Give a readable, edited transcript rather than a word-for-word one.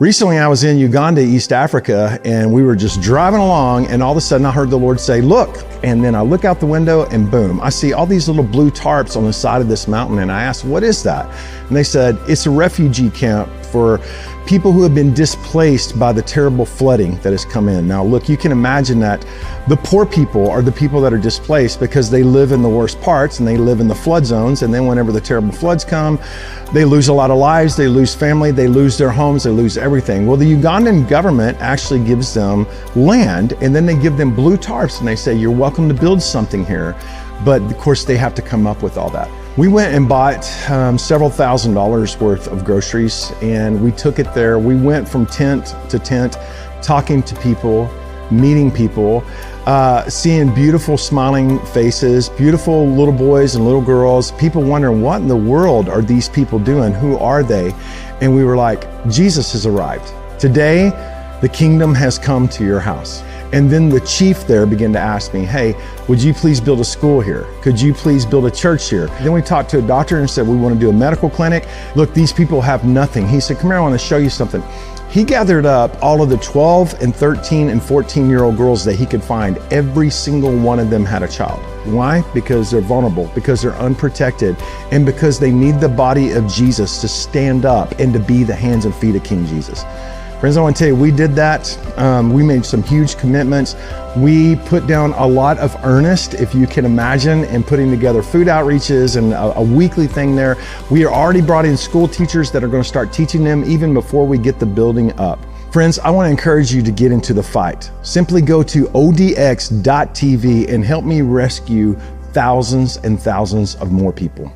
Recently, I was in Uganda, East Africa, and we were just driving along, and all of a sudden I heard the Lord say, look. And then I look out the window and boom, I see all these little blue tarps on the side of this mountain. And I asked, what is that? And they said, it's a refugee camp for people who have been displaced by the terrible flooding that has come in. Now, look, you can imagine that the poor people are the people that are displaced because they live in the worst parts and they live in the flood zones. And then whenever the terrible floods come, they lose a lot of lives, they lose family, they lose their homes, they lose everything. Well, the Ugandan government actually gives them land, and then they give them blue tarps and they say, you're welcome to build something here. But of course, they have to come up with all that. We went and bought several $1,000s worth of groceries, and we took it there. We went from tent to tent, talking to people, meeting people, seeing beautiful smiling faces, beautiful little boys and little girls, people wondering, what in the world are these people doing? Who are they? And we were like, Jesus has arrived. Today, the kingdom has come to your house. And then the chief there began to ask me, hey, would you please build a school here? Could you please build a church here? Then we talked to a doctor and said, we want to do a medical clinic. Look, these people have nothing. He said, come here, I want to show you something. He gathered up all of the 12 and 13 and 14-year-old girls that he could find. Every single one of them had a child. Why? Because they're vulnerable, because they're unprotected, and because they need the body of Jesus to stand up and to be the hands and feet of King Jesus. Friends, I want to tell you, we did that. We made some huge commitments. We put down a lot of earnest, if you can imagine, in putting together food outreaches and a weekly thing there. We are already brought in school teachers that are going to start teaching them even before we get the building up. Friends, I want to encourage you to get into the fight. Simply go to odx.tv and help me rescue thousands and thousands of more people.